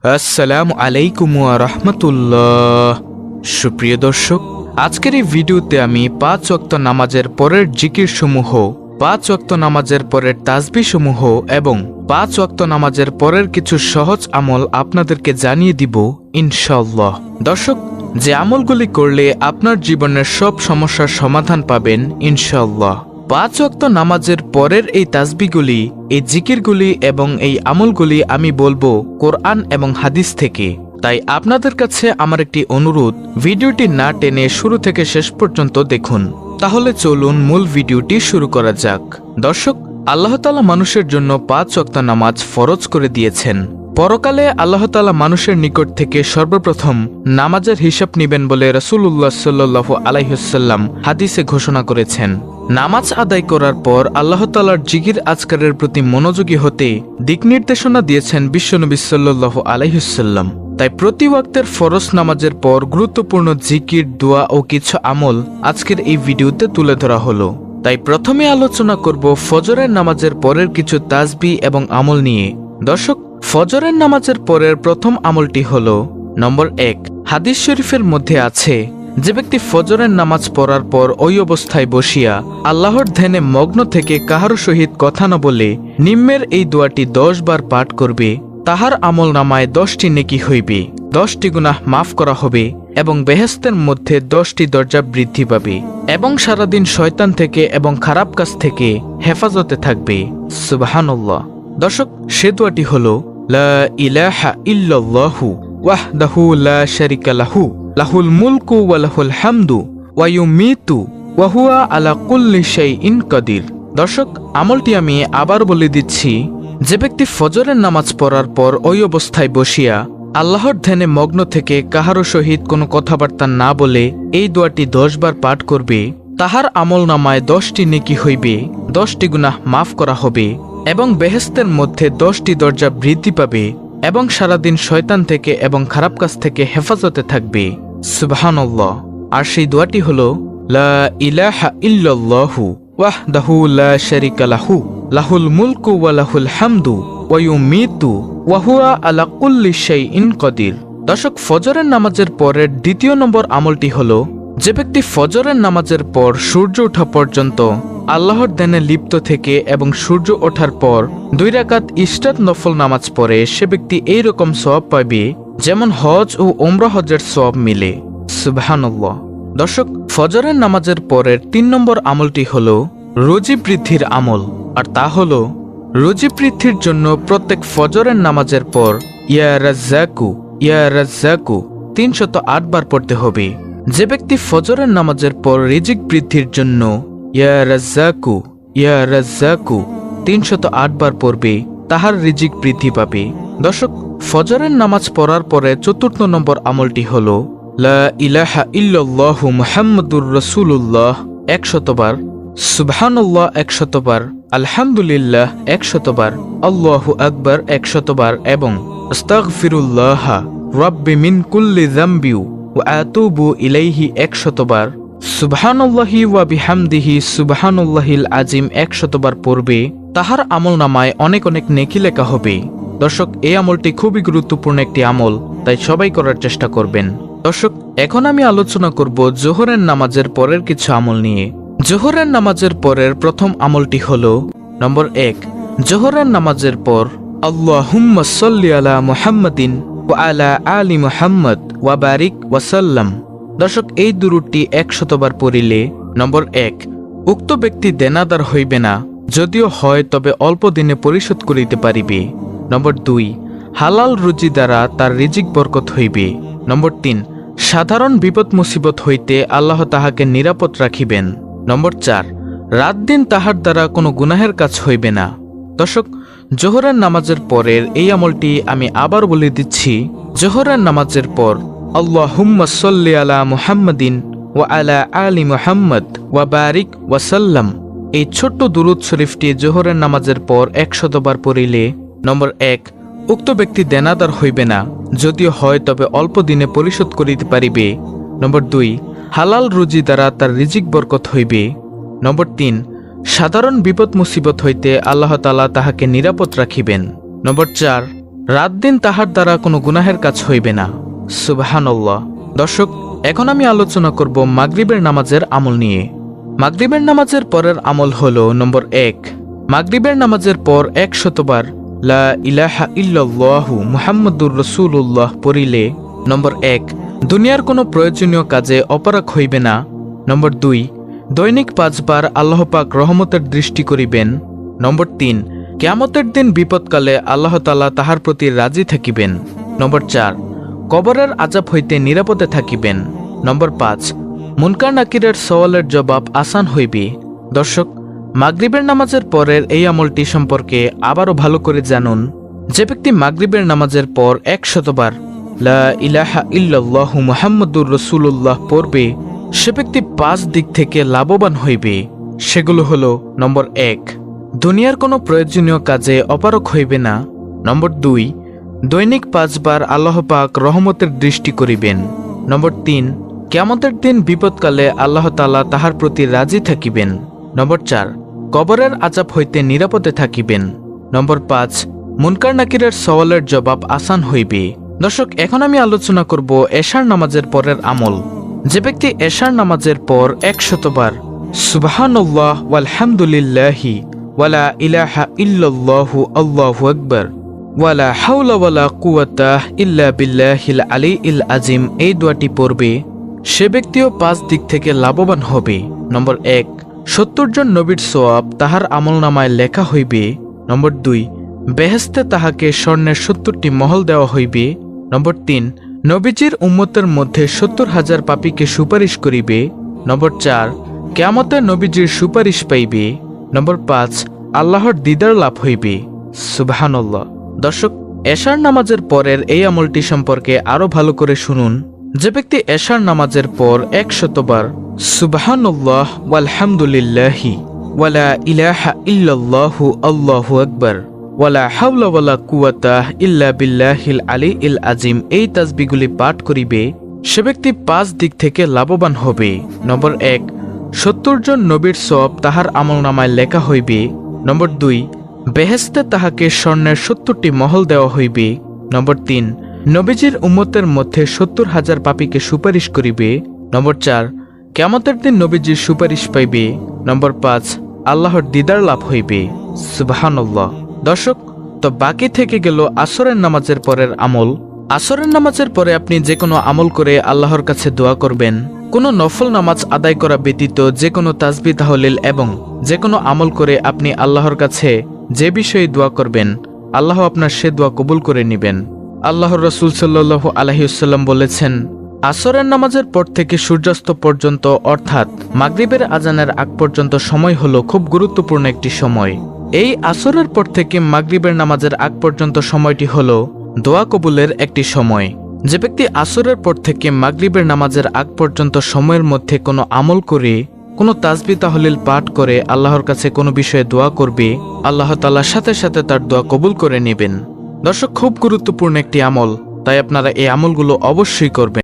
আসসালামু আলাইকুম ওয়া রাহমাতুল্লাহ। সুপ্রিয় দর্শক, আজকের এই ভিডিওতে আমি 5 ওয়াক্ত নামাজের পরের জিকির সমূহ, 5 ওয়াক্ত নামাজের পরের তাসবিহ সমূহ এবং 5 ওয়াক্ত নামাজের পরের কিছু সহজ আমল আপনাদেরকে জানিয়ে দিব ইনশাআল্লাহ। দর্শক, যে আমলগুলি করলে আপনার জীবনের সব সমস্যার সমাধান পাবেন ইনশাআল্লাহ। 5 ওয়াক্ত নামাজের পরের এই তাসবিহগুলি, এই জিকিরগুলি এবং এই আমলগুলি আমি বলবো কোরআন এবং হাদিস থেকে। তাই আপনাদের কাছে আমার একটি অনুরোধ, ভিডিওটি না টেনে শুরু থেকে শেষ পর্যন্ত দেখুন। তাহলে চলুন মূল ভিডিওটি শুরু করা যাক। দর্শক, আল্লাহ তাআলা মানুষের জন্য 5 ওয়াক্ত নামাজ ফরজ করে দিয়েছেন। পরকালে আল্লাহ তাআলা মানুষের নিকট থেকে সর্বপ্রথম নামাজের হিসাব নিবেন বলে রাসূলুল্লাহ সাল্লাল্লাহু আলাইহি ওয়াসাল্লাম হাদিসে ঘোষণা করেছেন। নামাজ আদায় করার পর আল্লাহ তাআলার জিকির আজকারের প্রতি মনোযোগী হতে দিক নির্দেশনা দিয়েছেন বিশ্বনবী সাল্লাল্লাহু আলাইহি ওয়াসাল্লাম। তাই প্রতি ওয়াক্তের ফরজ নামাজের পর গুরুত্বপূর্ণ জিকির, দোয়া ও কিছু আমল আজকের এই ভিডিওতে তুলে ধরা হলো। তাই প্রথমে আলোচনা করব ফজরের নামাজের পরের কিছু তাসবিহ এবং আমল নিয়ে। দর্শক, ফজরের নামাজের পরের প্রথম আমলটি হল নম্বর 1। হাদিস শরীফের মধ্যে আছে, যে ব্যক্তি ফজরের নামাজ পড়ার পর ওই অবস্থায় বসিয়া আল্লাহর ধ্যানে মগ্ন থেকে কাহারও সহিত কথা না বলে নিম্নের এই দোয়াটি 10 বার পাঠ করবে, তাহার আমল নামায় 10টি নেকি হইবে, 10টি গুনাহ মাফ করা হবে এবং বেহেশতের মধ্যে 10টি দরজা বৃদ্ধি পাবে এবং সারাদিন শয়তান থেকে এবং খারাপ কাজ থেকে হেফাজতে থাকবে। সুবহানাল্লাহ। দর্শক, সে দোয়াটি হল লা ইলাহা ইল্লাল্লাহু ওয়াহদাহু লা শারিকা লাহু লাহুল মুলকু ওয়া লাহুল হামদু ওয়া ইউমিতু ওয়া হুয়া আলা কুল্লি শাইইন কাদির। দর্শক, আমলটি আমি আবার বলে দিচ্ছি। যে ব্যক্তি ফজরের নামাজ পড়ার পর ওই অবস্থায় বসিয়া আল্লাহর ধ্যানে মগ্ন থেকে কাহারও সহিত কোনো কথাবার্তা না বলে এই দোয়াটি 10 বার পাঠ করবে, তাহার আমল নামায় 10টি নেকি হইবে, 10টি গুনাহ মাফ করা হবে এবং বেহেশতের মধ্যে 10টি দরজা বৃদ্ধি পাবে এবং সারাদিন শয়তান থেকে এবং খারাপ কাজ থেকে হেফাজতে থাকবে। সুবহানাল্লাহ। আর সেই দোয়াটি হল লা ইলাহা ইল্লাল্লাহু ওয়াহদাহু লা শারিকা লাহু লাহুল মুলকু ওয়া লাহুল হামদু ওয়া ইউমিতু ওয়া হুয়া আলা কুল্লি শাইইন কাদির। দর্শক, ফজরের নামাজের পরের দ্বিতীয় নম্বর আমলটি হল, যে ব্যক্তি ফজরের নামাজের পর সূর্য ওঠা পর্যন্ত আল্লাহর ধ্যানে লিপ্ত থেকে এবং সূর্য ওঠার পর 2 রাকাত ইশরাত নফল নামাজ পড়ে, সে ব্যক্তি এইরকম সওয়াব পাবে যেমন হজ ও উমরা হজের সওয়াব মিলে। সুবহানাল্লাহ। দর্শক, ফজরের নামাজের পরের 3 নম্বর আমলটি হল রুজি বৃদ্ধির আমল। আর তা হল, রুজি বৃদ্ধির জন্য প্রত্যেক ফজরের নামাজের পর ইয়া রাজ্জাকু ইয়া রাজ্জাকু 308 বার পড়তে হবে। যে ব্যক্তি ফজরের নামাজের পর রিজিক বৃদ্ধির জন্য ইয়া রাজ্জাকু ইয়া রাজ্জাকু 308 বার পড়বে, তাহার রিজিক বৃদ্ধি পাবে। দর্শক, ফজরের নামাজ পড়ার পরে 4র্থ নম্বর আমলটি হল লা ইলাহা ইল্লাল্লাহু মুহাম্মাদুর রাসূলুল্লাহ 100 বার, সুবহানাল্লাহ 100 বার, আলহামদুলিল্লাহ 100 বার, আল্লাহু আকবার 100 বার এবং আস্তাগফিরুল্লাহ রাব্বি মিন কুল্লি যামবি ওয়া আতুবু ইলাইহি 100 বার, সুবহানাল্লাহি ওয়া বিহামদিহি সুবহানাল্লাহিল আজিম 100 বার পড়বে, তাহার আমল নামায় অনেক অনেক নেকি লেখা হবে। দর্শক, এই আমলটি খুবই গুরুত্বপূর্ণ একটি আমল, তাই সবাই করার চেষ্টা করবেন। দর্শক, এখন আমি আলোচনা করব জোহরের নামাজের পরের কিছু আমল নিয়ে। জোহরের নামাজের পরের প্রথম আমলটি হল নম্বর 1। জোহরের নামাজের পর আল্লাহুম্মা সাল্লি আলা মুহাম্মাদিন ওয়া আলা আলি মুহাম্মদ ওয়া বারিক ওয়া সাল্লাম। দর্শক, এই দুরূদটি 100 বার পড়িলে নম্বর 1, উক্ত ব্যক্তি দেনাদার হইবে না, যদিও হয় তবে অল্প দিনে পরিশোধ করিতে পারিবে। নম্বর 2, হালাল রুজি দ্বারা তার রিজিক বরকত হইবে। নম্বর 3, সাধারণ বিপদ মুসিবত হইতে আল্লাহ তাহাকে নিরাপদ রাখিবেন। নম্বর 4, রাত দিন তাহার দ্বারা কোনো গুনাহের কাজ হইবে না। দর্শক, জোহরের নামাজের পরের এই আমলটি আমি আবার বলে দিচ্ছি। জোহরের নামাজের পর আল্লাহুম্মা সাল্লি আলা মুহাম্মাদিন ওয়া আলা আলি মুহাম্মদ ওয়া বারিক ওয়া সাল্লাম, এই ছোট্ট দুরূদ শরীফটি জোহরের নামাজের পর 100 বার পড়িলে নম্বর 1, উক্ত ব্যক্তি দেনাদার হইবে না, যদিও হয় তবে অল্প দিনে পরিশোধ করিতে পারিবে। নম্বর 2, হালাল রুজি দ্বারা তার রিজিক বরকত হইবে। নম্বর 3, সাধারণ বিপদ মুসিবত হইতে আল্লাহ তাআলা তাহাকে নিরাপদ রাখিবেন। নম্বর 4, রাত দিন তাহার দ্বারা কোনো গুনাহের কাজ হইবে না। সুবহানাল্লাহ। দর্শক, এখন আমি আলোচনা করব মাগরিবের নামাজের আমল নিয়ে। মাগরিবের নামাজের পরের আমল হলো নম্বর 1, মাগরিবের নামাজের পর 100 বার লা ইলাহা ইল্লাল্লাহু মুহাম্মাদুর রাসূলুল্লাহ পড়িলে নম্বর 1, দুনিয়ার কোনো প্রয়োজনীয় কাজে অপারগ হইবে না। নম্বর 2, দৈনিক 5 বার আল্লাহ পাক রহমতের দৃষ্টি করিবেন। নম্বর 3, কিয়ামতের দিন বিপদকালে আল্লাহ তাআলা তাহার প্রতি রাজি থাকিবেন। নম্বর 4, কবরের আযাব হইতে নিরাপদে থাকিবেন। নম্বর 5, মুনকার নাকিরের সওয়ালের জবাব আসান হইবে। দর্শক, মাগরিবের নামাজের পরের এই আমলটি সম্পর্কে আবারও ভালো করে জানুন। যে ব্যক্তি মাগরিবের নামাজের পর 100 বার লা ইলাহা ইল্লাল্লাহু মুহাম্মাদুর রাসূলুল্লাহ পড়বে, সে ব্যক্তি 5 দিক থেকে লাভবান হইবে। সেগুলো হলো নম্বর 1, দুনিয়ার কোনো প্রয়োজনীয় কাজে অপারগ হইবে না। নম্বর 2, দৈনিক 5 বার আল্লাহ পাক রহমতের দৃষ্টি করিবেন। নম্বর 3, কিয়ামতের দিন বিপদকালে আল্লাহ তাআলা তাহার প্রতি রাজি থাকিবেন। নম্বর 4, কবরের আযাব হইতে নিরাপদে থাকিবেন। নম্বর 5, মুনকার নাকিরের সওয়ালের জবাব আসান হইবে। দর্শক, এখন আমি আলোচনা করব এশার নামাজের পরের আমল। যে ব্যক্তি এশার নামাজের পর 100 বার সুবহানাল্লাহ ওয়ালহামদুলিল্লাহি ওয়ালা ইলাহা ইল্লাল্লাহু আল্লাহু আকবার ওয়ালা হাওলা ওয়ালা কুওয়াতা ইল্লা বিল্লাহিল আলিয়্যিল আযীম এই দোয়াটি পড়বে, সে ব্যক্তিও 5 দিক থেকে লাভবান হবে। নম্বর 1, 70 জন নবীর সওয়াব তাহার আমলনামায় লেখা হইবে। নম্বর 2, বেহেশতে তাহাকে স্বর্ণের 70টি মহল দেওয়া হইবে। নম্বর 3, নবীজির উম্মতের মধ্যে 70,000 পাপীকে সুপারিশ করিবে। নম্বর 4, কিয়ামতে নবীজির সুপারিশ পাইবে। নম্বর 5, আল্লাহর দিদার লাভ হইবে। সুবহানাল্লাহ। দর্শক, এশার নামাজের পরের এই আমলটি সম্পর্কে আরো ভালো করে শুনুন। যে ব্যক্তি এশার নামাজের পর 100 বার সুবহানাল্লাহ ওয়ালহামদুলিল্লাহি ওয়ালা ইলাহা ইল্লাল্লাহু আল্লাহু আকবার ওয়ালা হাওলা ওয়ালা কুওয়াতা ইল্লা বিল্লাহিল আলিয়্যিল আযীম এই তাসবিহগুলি পাঠ করিবে, সে ব্যক্তি 5 দিক থেকে লাভবান হবে। নম্বর 1, 70 জন নবীর সওয়াব তাহার আমলনামায় লেখা হইবে। নম্বর 2, বেহেশতে তাহাকে স্বর্ণের 70টি মহল দেওয়া হইবে। নম্বর 3, নবীজির উম্মতের মধ্যে 70,000 পাপীকে সুপারিশ করিবে। নম্বর 4, কিয়ামতের দিন নবীজির সুপারিশ পাইবে। নম্বর 5, আল্লাহর দিদার লাভ হইবে। সুবহানাল্লাহ। দর্শক, তো বাকি থেকে গেল আসরের নামাজের পরের আমল। আসরের নামাজের পরে আপনি যে কোনো আমল করে আল্লাহর কাছে দোয়া করবেন। কোনো নফল নামাজ আদায় করা ব্যতীত যে কোনো তাসবিহ তাহলিল এবং যে কোনো আমল করে আপনি আল্লাহর কাছে যে বিষয়ে দোয়া করবেন, আল্লাহ আপনার সে দোয়া কবুল করে নেবেন। আল্লাহর রাসূল সাল্লাল্লাহু আলাইহি ওয়াসাল্লাম বলেছেন, আসরের নামাজের পর থেকে সূর্যাস্ত পর্যন্ত অর্থাৎ মাগরিবের আজানের আগ পর্যন্ত সময় হলো খুব গুরুত্বপূর্ণ একটি সময়। এই আসরের পর থেকে মাগরিবের নামাজের আগ পর্যন্ত সময়টি হলো দোয়া কবুলের একটি সময়। যে ব্যক্তি আসরের পর থেকে মাগরিবের নামাজের আগ পর্যন্ত সময়ের মধ্যে কোনো আমল করে, কোনো তাসবিহ তাহলিল পাঠ করে আল্লাহর কাছে কোনো বিষয়ে দোয়া করবে, আল্লাহ তাআলা সাথে সাথে তার দোয়া কবুল করে নেবেন। দর্শক, খুব গুরুত্বপূর্ণ একটি আমল, তাই আপনারা এই আমলগুলো অবশ্যই করবেন।